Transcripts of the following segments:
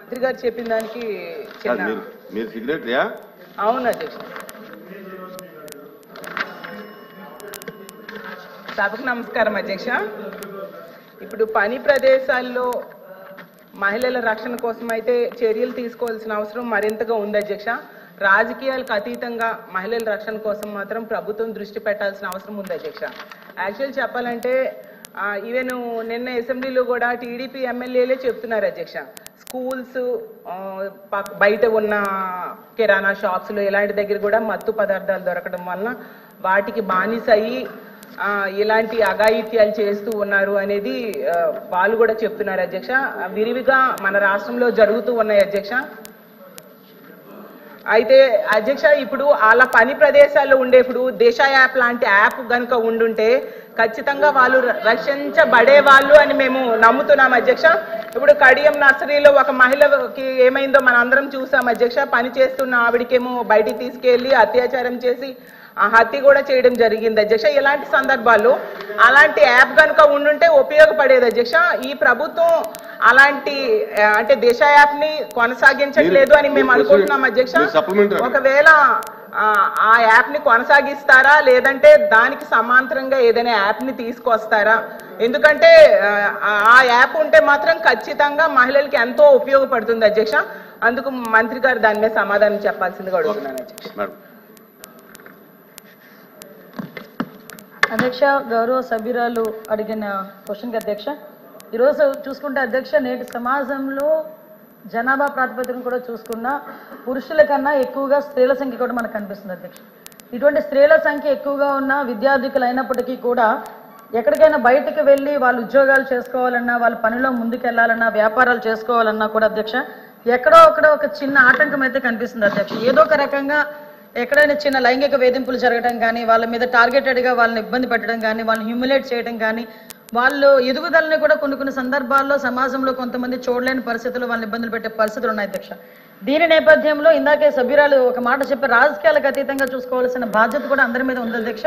మంత్రి గారు చెప్పిన దానికి మీరు సిగ్నేటరీయా? అవును అధ్యక్ష. సభకు నమస్కారం అధ్యక్ష. ఇప్పుడు పని ప్రదేశాల్లో మహిళల రక్షణ కోసం అయితే చర్యలు తీసుకోవాల్సిన అవసరం మరింతగా ఉంది అధ్యక్ష. రాజకీయాలకు అతీతంగా మహిళల రక్షణ కోసం మాత్రం ప్రభుత్వం దృష్టి పెట్టాల్సిన అవసరం ఉంది అధ్యక్ష. యాక్చువల్ చెప్పాలంటే ఈవెన్ నిన్న అసెంబ్లీలో కూడా టీడీపీ ఎమ్మెల్యేలే చెప్తున్నారు అధ్యక్ష, స్కూల్స్ బయట ఉన్న కిరాణా షాప్స్లో ఇలాంటి దగ్గర కూడా మత్తు పదార్థాలు దొరకడం వలన వాటికి బానిస అయ్యి ఇలాంటి అఘాయిత్యాలు చేస్తూ ఉన్నారు అనేది వాళ్ళు కూడా చెప్తున్నారు అధ్యక్ష. విరివిగా మన రాష్ట్రంలో జరుగుతూ ఉన్నాయి అధ్యక్ష. అయితే అధ్యక్ష ఇప్పుడు వాళ్ళ పని ప్రదేశాల్లో ఉండేప్పుడు దిశ యాప్ లాంటి యాప్ కనుక ఉండుంటే ఖచ్చితంగా వాళ్ళు రక్షించబడే వాళ్ళు అని మేము నమ్ముతున్నాం అధ్యక్ష. ఇప్పుడు కడియం నర్సరీలో ఒక మహిళకి ఏమైందో మనం అందరం చూసాం అధ్యక్ష. పని చేస్తున్న ఆవిడకేమో బయటికి తీసుకెళ్లి అత్యాచారం చేసి హత్య కూడా చేయడం జరిగింది అధ్యక్ష. ఇలాంటి సందర్భాల్లో అలాంటి యాప్ కనుక ఉండుంటే ఉపయోగపడేది అధ్యక్ష. ఈ ప్రభుత్వం అలాంటి అంటే దిశ యాప్ ని కొనసాగించట్లేదు అని మేము అనుకుంటున్నాం అధ్యక్ష. ఒకవేళ ఆ యాప్ ని కొనసాగిస్తారా లేదంటే దానికి సమాంతరంగా ఏదైనా యాప్ ని తీసుకొస్తారా? ఎందుకంటే ఆ యాప్ ఉంటే మాత్రం ఖచ్చితంగా మహిళలకి ఎంతో ఉపయోగపడుతుంది అధ్యక్ష. అందుకు మంత్రి గారు దాని మీద సమాధానం చెప్పాల్సిందిగా అడుగుతున్నాను అధ్యక్ష. అధ్యక్ష, గౌరవ సభ్యురాలు అడిగిన క్వశ్చన్కి అధ్యక్ష, ఈరోజు చూసుకుంటే అధ్యక్ష నేటి సమాజంలో జనాభా ప్రాతిపదికన కూడా చూసుకున్న పురుషుల కన్నా ఎక్కువగా స్త్రీల సంఖ్య కూడా మనకు కనిపిస్తుంది అధ్యక్ష. ఇటువంటి స్త్రీల సంఖ్య ఎక్కువగా ఉన్న విద్యార్థికులు అయినప్పటికీ కూడా ఎక్కడికైనా బయటకు వెళ్ళి వాళ్ళు ఉద్యోగాలు చేసుకోవాలన్నా, వాళ్ళ పనిలో ముందుకెళ్లాలన్నా, వ్యాపారాలు చేసుకోవాలన్నా కూడా అధ్యక్ష ఎక్కడో ఒక చిన్న ఆటంకం అయితే కనిపిస్తుంది అధ్యక్ష. ఏదో ఒక రకంగా ఎక్కడైనా చిన్న లైంగిక వేధింపులు జరగడం కానీ, వాళ్ళ మీద టార్గెటెడ్గా వాళ్ళని ఇబ్బంది పెట్టడం కానీ, వాళ్ళని హ్యూమిలేట్ చేయడం కానీ, వాళ్ళు ఎదుగుదలని కూడా కొన్ని సందర్భాల్లో సమాజంలో కొంతమంది చూడలేని పరిస్థితులు వాళ్ళని ఇబ్బందులు పెట్టే పరిస్థితులు ఉన్నాయి అధ్యక్ష. దీని నేపథ్యంలో ఇందాకే సభ్యురాలు ఒక మాట చెప్పి రాజకీయాలకు అతీతంగా చూసుకోవాల్సిన బాధ్యత కూడా అందరి మీద ఉంది అధ్యక్ష.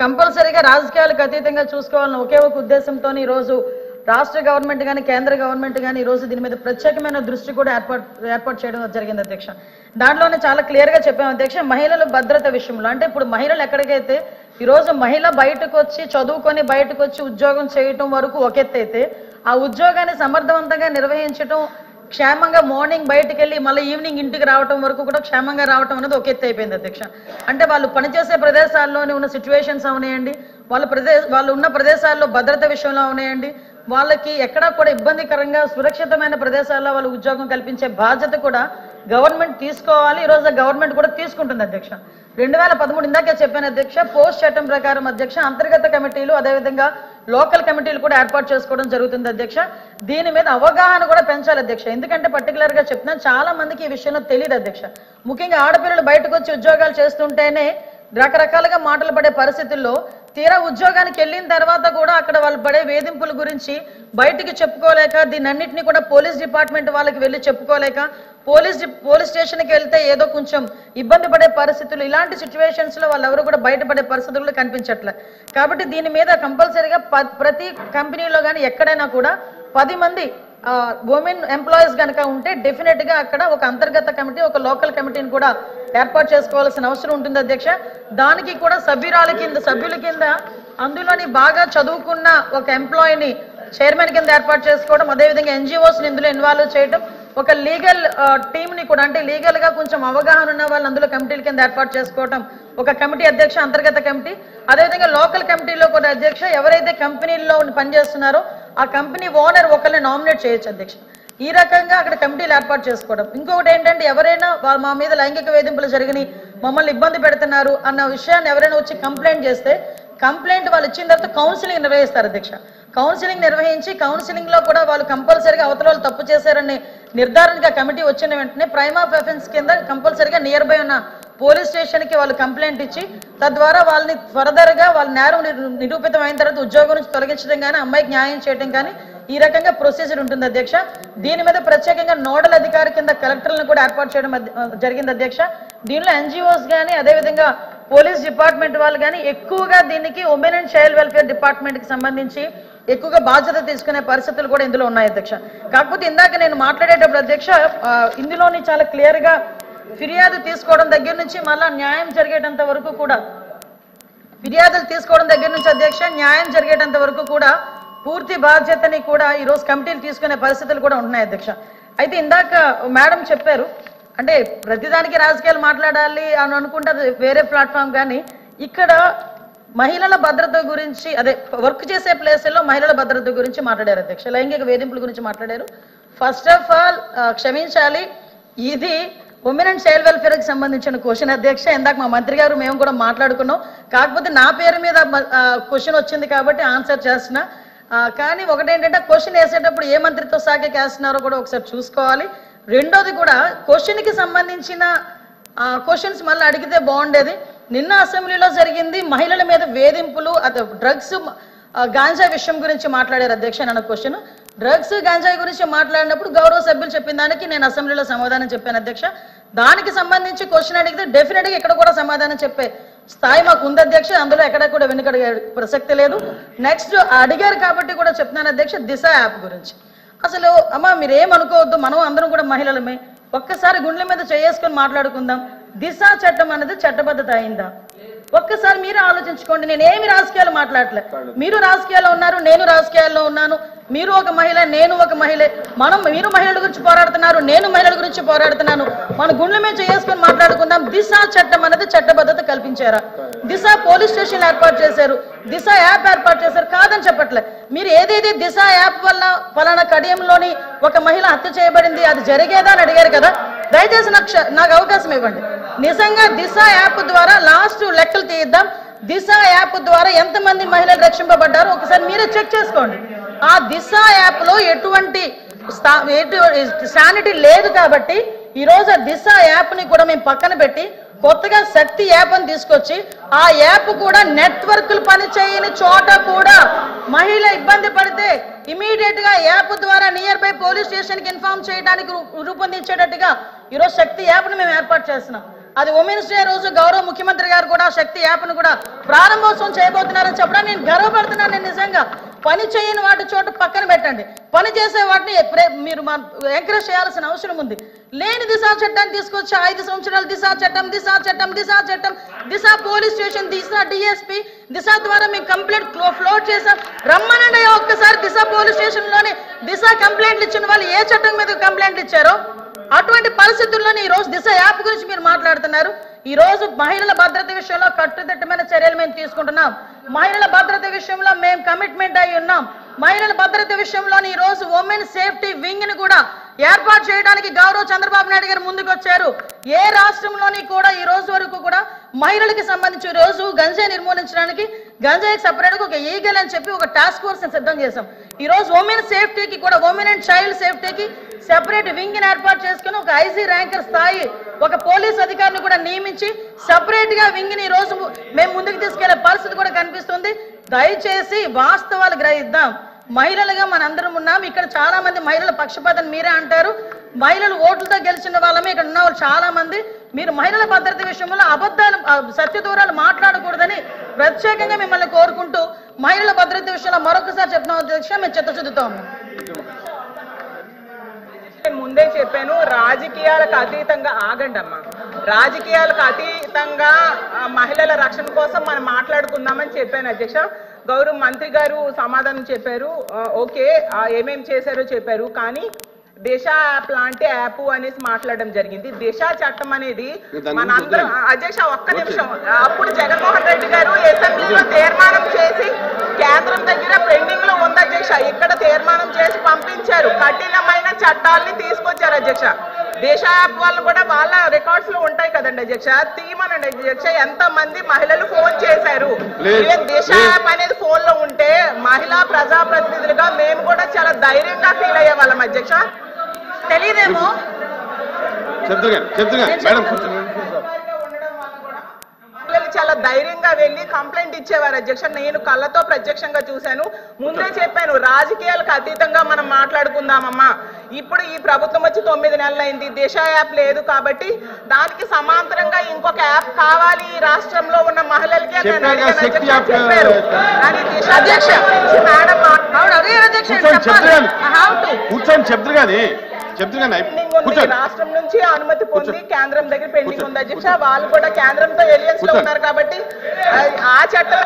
కంపల్సరీగా రాజకీయాలకు అతీతంగా చూసుకోవాలని ఒకే ఒక ఉద్దేశంతో ఈరోజు రాష్ట్ర గవర్నమెంట్ కానీ కేంద్ర గవర్నమెంట్ కానీ ఈరోజు దీని మీద ప్రత్యేకమైన దృష్టి కూడా ఏర్పాటు చేయడం జరిగింది అధ్యక్ష. దాంట్లోనే చాలా క్లియర్గా చెప్పాము అధ్యక్ష, మహిళల భద్రత విషయంలో అంటే ఇప్పుడు మహిళలు ఎక్కడికైతే ఈరోజు మహిళ బయటకు వచ్చి చదువుకొని బయటకు వచ్చి ఉద్యోగం చేయటం వరకు ఒక ఎత్తు అయితే, ఆ ఉద్యోగాన్ని సమర్థవంతంగా నిర్వహించడం, క్షేమంగా మార్నింగ్ బయటకు వెళ్ళి మళ్ళీ ఈవినింగ్ ఇంటికి రావడం వరకు కూడా క్షేమంగా రావడం అనేది ఒక ఎత్తు అయిపోయింది అధ్యక్ష. అంటే వాళ్ళు పనిచేసే ప్రదేశాల్లోనే ఉన్న సిచ్యువేషన్స్ అవునాయండి, వాళ్ళు ఉన్న ప్రదేశాల్లో భద్రత విషయంలో అవునాయండి, వాళ్ళకి ఎక్కడా కూడా ఇబ్బందికరంగా సురక్షితమైన ప్రదేశాల్లో వాళ్ళు ఉద్యోగం కల్పించే బాధ్యత కూడా గవర్నమెంట్ తీసుకోవాలి. ఈరోజు గవర్నమెంట్ కూడా తీసుకుంటుంది అధ్యక్ష. 2013 ఇందాకే చెప్పాను అధ్యక్ష, పోస్ట్ చట్టం ప్రకారం అధ్యక్ష అంతర్గత కమిటీలు అదేవిధంగా లోకల్ కమిటీలు కూడా ఏర్పాటు చేసుకోవడం జరుగుతుంది అధ్యక్ష. దీని మీద అవగాహన కూడా పెంచాలి అధ్యక్ష. ఎందుకంటే పర్టికులర్గా చెప్తున్నాను, చాలా మందికి ఈ విషయంలో తెలియదు అధ్యక్ష. ముఖ్యంగా ఆడపిల్లలు బయటకు వచ్చి ఉద్యోగాలు చేస్తుంటేనే రకరకాలుగా మాటలు పడే పరిస్థితుల్లో తీరా ఉద్యోగానికి వెళ్ళిన తర్వాత కూడా అక్కడ వాళ్ళు పడే వేధింపుల గురించి బయటికి చెప్పుకోలేక, దీన్ని అన్నింటినీ కూడా పోలీస్ డిపార్ట్మెంట్ వాళ్ళకి వెళ్ళి చెప్పుకోలేక, పోలీస్ స్టేషన్కి వెళ్తే ఏదో కొంచెం ఇబ్బంది పడే పరిస్థితులు, ఇలాంటి సిచ్యువేషన్స్లో వాళ్ళు ఎవరు కూడా బయటపడే పరిస్థితులు కనిపించట్లే. కాబట్టి దీని మీద కంపల్సరీగా ప్రతి కంపెనీలో కానీ ఎక్కడైనా కూడా 10 మంది ఉమెన్ ఎంప్లాయీస్ కనుక ఉంటే డెఫినెట్గా అక్కడ ఒక అంతర్గత కమిటీ, ఒక లోకల్ కమిటీని కూడా ఏర్పాటు చేసుకోవాల్సిన అవసరం ఉంటుంది అధ్యక్ష. దానికి కూడా సభ్యుల కింద అందులోని బాగా చదువుకున్న ఒక ఎంప్లాయీని చైర్మన్ కింద ఏర్పాటు చేసుకోవడం, అదేవిధంగా ఎన్జిఓస్ని ఇందులో ఇన్వాల్వ్ చేయడం, ఒక లీగల్ టీంని కూడా అంటే లీగల్గా కొంచెం అవగాహన ఉన్న వాళ్ళు అందులో కమిటీల కింద ఏర్పాటు చేసుకోవడం ఒక కమిటీ అధ్యక్ష, అంతర్గత కమిటీ. అదేవిధంగా లోకల్ కమిటీలో కూడా అధ్యక్ష ఎవరైతే కంపెనీల్లో పనిచేస్తున్నారో ఆ కంపెనీ ఓనర్ ఒకరిని నామినేట్ చేయొచ్చు అధ్యక్ష. ఈ రకంగా అక్కడ కమిటీలు ఏర్పాటు చేసుకోవడం. ఇంకొకటి ఏంటంటే ఎవరైనా మా మీద లైంగిక వేధింపులు జరిగినాయి, మమ్మల్ని ఇబ్బంది పెడుతున్నారు అన్న విషయాన్ని ఎవరైనా వచ్చి కంప్లైంట్ చేస్తే కంప్లైంట్ వాళ్ళు ఇచ్చిన తర్వాత కౌన్సిలింగ్ నిర్వహిస్తారు అధ్యక్ష. కౌన్సిలింగ్ నిర్వహించి కౌన్సిలింగ్లో కూడా వాళ్ళు కంపల్సరీగా అవతల వాళ్ళు తప్పు చేశారని నిర్ధారణగా కమిటీ వచ్చిన వెంటనే ప్రైమ్ ఆఫ్ అఫెన్స్ కింద కంపల్సరీగా నియర్ బై ఉన్న పోలీస్ స్టేషన్కి వాళ్ళు కంప్లైంట్ ఇచ్చి తద్వారా వాళ్ళని ఫర్దర్గా వాళ్ళ నేరం నిరూపితం అయిన తర్వాత ఉద్యోగం నుంచి తొలగించడం కానీ, అమ్మాయికి న్యాయం చేయడం కానీ ఈ రకంగా ప్రొసీజర్ ఉంటుంది అధ్యక్ష. దీని మీద ప్రత్యేకంగా నోడల్ అధికారి కింద కలెక్టర్లను కూడా ఏర్పాటు చేయడం జరిగింది అధ్యక్ష. దీనిలో ఎన్జిఓస్ కానీ అదేవిధంగా పోలీస్ డిపార్ట్మెంట్ వాళ్ళు కానీ ఎక్కువగా దీనికి ఉమెన్ అండ్ చైల్డ్ వెల్ఫేర్ డిపార్ట్మెంట్కి సంబంధించి ఎక్కువగా బాధ్యత తీసుకునే పరిస్థితులు కూడా ఇందులో ఉన్నాయి అధ్యక్ష. కాకపోతే ఇందాక నేను మాట్లాడేటప్పుడు అధ్యక్ష ఇందులోని చాలా క్లియర్గా ఫిర్యాదు తీసుకోవడం దగ్గర నుంచి మళ్ళా న్యాయం జరిగేటంత వరకు కూడా ఫిర్యాదులు తీసుకోవడం దగ్గర నుంచి అధ్యక్ష న్యాయం జరిగేటంత వరకు కూడా పూర్తి బాధ్యతని కూడా ఈరోజు కమిటీలు తీసుకునే పరిస్థితులు కూడా ఉన్నాయి అధ్యక్ష. అయితే ఇందాక మేడం చెప్పారు అంటే ప్రతిదానికి రాజకీయాలు మాట్లాడాలి అని అనుకుంటే అది వేరే ప్లాట్ఫామ్, కానీ ఇక్కడ మహిళల భద్రత గురించి అదే వర్క్ చేసే ప్లేసుల్లో మహిళల భద్రత గురించి మాట్లాడారు అధ్యక్ష. లైంగిక వేధింపుల గురించి మాట్లాడారు. ఫస్ట్ ఆఫ్ ఆల్ క్షమించాలి, ఇది ఉమెన్ అండ్ చైల్డ్ వెల్ఫేర్కి సంబంధించిన క్వశ్చన్ అధ్యక్ష. ఇందాక మా మంత్రి గారు మేము కూడా మాట్లాడుకున్నాం, కాకపోతే నా పేరు మీద క్వశ్చన్ వచ్చింది కాబట్టి ఆన్సర్ చేస్తున్నా. కానీ ఒకటేంటంటే క్వశ్చన్ వేసేటప్పుడు ఏ మంత్రిత్వ శాఖకి వేస్తున్నారో కూడా ఒకసారి చూసుకోవాలి. రెండోది కూడా క్వశ్చన్కి సంబంధించిన క్వశ్చన్స్ మళ్ళీ అడిగితే బాగుండేది. నిన్న అసెంబ్లీలో జరిగింది మహిళల మీద వేధింపులు, డ్రగ్స్ గాంజా విషయం గురించి మాట్లాడారు అధ్యక్ష. నన్ను క్వశ్చన్ డ్రగ్స్ గాంజాయి గురించి మాట్లాడినప్పుడు గౌరవ సభ్యులు చెప్పిన దానికి నేను అసెంబ్లీలో సమాధానం చెప్పాను అధ్యక్ష. దానికి సంబంధించి క్వశ్చన్ అడిగితే డెఫినెట్గా ఇక్కడ కూడా సమాధానం చెప్పే స్థాయి మాకు ఉంది అధ్యక్ష. అందులో ఎక్కడ కూడా వెనుకడిగే ప్రసక్తి లేదు. నెక్స్ట్ అడిగారు కాబట్టి కూడా చెప్తున్నాను అధ్యక్ష, దిశ యాప్ గురించి. అసలు అమ్మ మీరేమనుకోవద్దు, మనం అందరం కూడా మహిళలమే. ఒక్కసారి గుండెల మీద చేసుకొని మాట్లాడుకుందాం. దిశ చట్టం అనేది చట్టబద్ధత అయిందా ఒక్కసారి మీరు ఆలోచించుకోండి. నేనేమి రాజకీయాలు మాట్లాడలే, మీరు రాజకీయాల్లో ఉన్నారు, నేను రాజకీయాల్లో ఉన్నాను. మీరు ఒక మహిళ, నేను ఒక మహిళే. మీరు మహిళల గురించి పోరాడుతున్నారు, నేను మహిళల గురించి పోరాడుతున్నాను. మన గుండెల మీద చేసుకొని మాట్లాడుకుందాం. దిశ చట్టం అనేది చట్టబద్ధత కల్పించారా? దిశ పోలీస్ స్టేషన్ ఏర్పాటు చేశారు, దిశ యాప్ ఏర్పాటు చేశారు, కాదని చెప్పట్లే. మీరు ఏదైతే దిశ యాప్ వల్ల ఫలానా కడియంలోని ఒక మహిళ హత్య చేయబడింది అది జరిగేదా అని అడిగారు కదా, దయచేసి నాకు అవకాశం ఇవ్వండి. నిజంగా దిశ యాప్ ద్వారా లాస్ట్ లెక్కలు తీద్దాం. దిశ యాప్ ద్వారా ఎంతమంది మహిళలు రక్షింపబడ్డారో ఒకసారి మీరే చెక్ చేసుకోండి. ఆ దిశ యాప్ లో ఎటువంటి శానిటీ లేదు కాబట్టి ఈరోజు ఆ దిశ యాప్ ని కూడా మేము పక్కన పెట్టి కొత్తగా శక్తి యాప్ అని తీసుకొచ్చి ఆ యాప్ కూడా నెట్వర్క్లు పనిచేయని చోట కూడా మహిళ ఇబ్బంది పడితే ఇమీడియట్ గా యాప్ ద్వారా నియర్ బై పోలీస్ స్టేషన్ కి ఇన్ఫార్మ్ చేయడానికి రూపొందించేటట్టుగా ఈరోజు శక్తి యాప్ ని మేము ఏర్పాటు చేస్తున్నాం. అది ఉమెన్స్ డే రోజు గౌరవ ముఖ్యమంత్రి గారు కూడా శక్తి యాప్ ను కూడా ప్రారంభోత్సవం చేయబోతున్నారని చెప్పడానికి నేను గర్వపడుతున్నాను. నేను నిజంగా పని చేయని వాటి చోట పక్కన పెట్టండి, పని చేసే వాటిని మీరు ఎంకరేజ్ చేయాల్సిన అవసరం ఉంది. లేని దిశా చట్టాన్ని తీసుకొచ్చి 5 సంవత్సరాలు దిశా చట్టం దిశా చట్టం దిశా చట్టం దిశా పోలీస్ స్టేషన్ దిశా డిఎస్పీ దిశా ద్వారా మేము కంప్లైంట్ ఫ్లోట్ చేసాం. రమ్మనండి ఒక్కసారి దిశా పోలీస్ స్టేషన్ లోనే దిశా కంప్లైంట్లు ఇచ్చిన వాళ్ళు ఏ చట్టం మీద కంప్లైంట్లు ఇచ్చారో అటువంటి పరిస్థితుల్లోనే ఈ రోజు దిశ యాప్ గురించి మీరు మాట్లాడుతున్నారు. ఈ రోజు మహిళల భద్రత విషయంలో కట్టుదిట్టమైన చర్యలు మేము తీసుకుంటున్నాం. మహిళల భద్రత విషయంలో మేము కమిట్మెంట్ అయి ఉన్నాం. మహిళల భద్రత విషయంలో ఈ రోజు ఉమెన్ సేఫ్టీ వింగ్ ని కూడా ఏర్పాటు చేయడానికి గౌరవ చంద్రబాబు నాయుడు గారు ముందుకు వచ్చారు. ఏ రాష్ట్రంలోని కూడా ఈ రోజు వరకు కూడా మహిళలకు సంబంధించి ఈ రోజు గంజాయి నిర్మూలించడానికి గంజాయికి సపరేట్గా ఒక ఈగల్ అని చెప్పి ఒక టాస్క్ ఫోర్స్ సిద్ధం చేశాం. ఈ రోజు ఉమెన్ సేఫ్టీకి కూడా ఉమెన్ అండ్ చైల్డ్ సేఫ్టీకి సెపరేట్ వింగ్ ని ఏర్పాటు చేసుకుని ఒక ఐజీ ర్యాంకర్ స్థాయి ఒక పోలీస్ అధికారిని కూడా నియమించి సెపరేట్ గా వింగ్ ని ఈ రోజు మేము ముందుకు తీసుకెళ్లే పరిస్థితి కూడా కనిపిస్తుంది. దయచేసి వాస్తవాలు గ్రహిద్దాం. మహిళలుగా మనందరం ఉన్నాం. ఇక్కడ చాలా మంది మహిళల పక్షపాతం మీరే అంటారు. మహిళలు ఓట్లతో గెలిచిన వాళ్ళమే ఇక్కడ ఉన్న వాళ్ళు చాలా మంది. మీరు మహిళల భద్రత విషయంలో అబద్ధాలు సత్యదూరాలు మాట్లాడకూడదని ప్రత్యేకంగా మిమ్మల్ని కోరుకుంటూ మహిళల భద్రత విషయంలో మరొకసారి చెప్తున్నాం అధ్యక్ష, మేము చిత్తశుద్ధితో ఉన్నాం. ముందే చెప్పాను, రాజకీయాలకు అతీతంగా ఆగండి అమ్మా. రాజకీయాలకు అతీతంగా మహిళల రక్షణ కోసం మనం మాట్లాడుకుందామని చెప్పాను అధ్యక్ష. గౌరవ మంత్రి గారు సమాధానం చెప్పారు, ఓకే ఏమేం చేశారో చెప్పారు. కానీ దిశ యాప్ లాంటి యాప్ అనేసి మాట్లాడడం జరిగింది. దిశ చట్టం అనేది మనందరం అధ్యక్ష ఒక్క నిమిషం, అప్పుడు జగన్మోహన్ రెడ్డి గారు అసెంబ్లీలో తీర్మానం చేసి కేంద్రం దగ్గర పెండింగ్ లో ఉంది అధ్యక్ష. ఇక్కడ తీర్మానం చేసి పంపించారు, కఠినమైన చట్టాలని తీసుకొచ్చారు అధ్యక్ష. దిశ యాప్ వాళ్ళు కూడా వాళ్ళ రికార్డ్స్ లో ఉంటాయి కదండి అధ్యక్ష, తీయమనండి అధ్యక్ష. ఎంత మంది మహిళలు ఫోన్ చేశారు. దిశ యాప్ అనేది ఫోన్ లో ఉంటే మహిళా ప్రజాప్రతినిధులుగా మేము కూడా చాలా ధైర్యంగా ఫీల్ అయ్యే వాళ్ళం అధ్యక్ష. తెలియదేమో మహిళలు చాలా ధైర్యంగా గా వెళ్ళి కంప్లైంట్ ఇచ్చేవారు అధ్యక్ష. నేను కళ్ళతో ప్రత్యక్షంగా చూశాను. ముందే చెప్పాను, రాజకీయాలకు అతీతంగా మనం మాట్లాడుకుందామమ్మా. ఇప్పుడు ఈ ప్రభుత్వం వచ్చి 9 నెలలైంది, దిశ యాప్ లేదు కాబట్టి దానికి సమాంతరంగా ఇంకొక యాప్ కావాలి ఈ రాష్ట్రంలో ఉన్న మహిళలకి అని నేను అడిగాను అధ్యక్ష, చెప్పారు. కానీ దిశ అధ్యక్ష మేడం కూర్చొని చెప్తారు కానీ రాష్ట్రం నుంచి అనుమతి పొంది కేంద్రం దగ్గర పెండింగ్ ఉంది అధ్యక్ష. వాళ్ళు కూడా కేంద్రంతో ఎలియన్స్ లో ఉన్నారు కాబట్టి ఆ చట్టం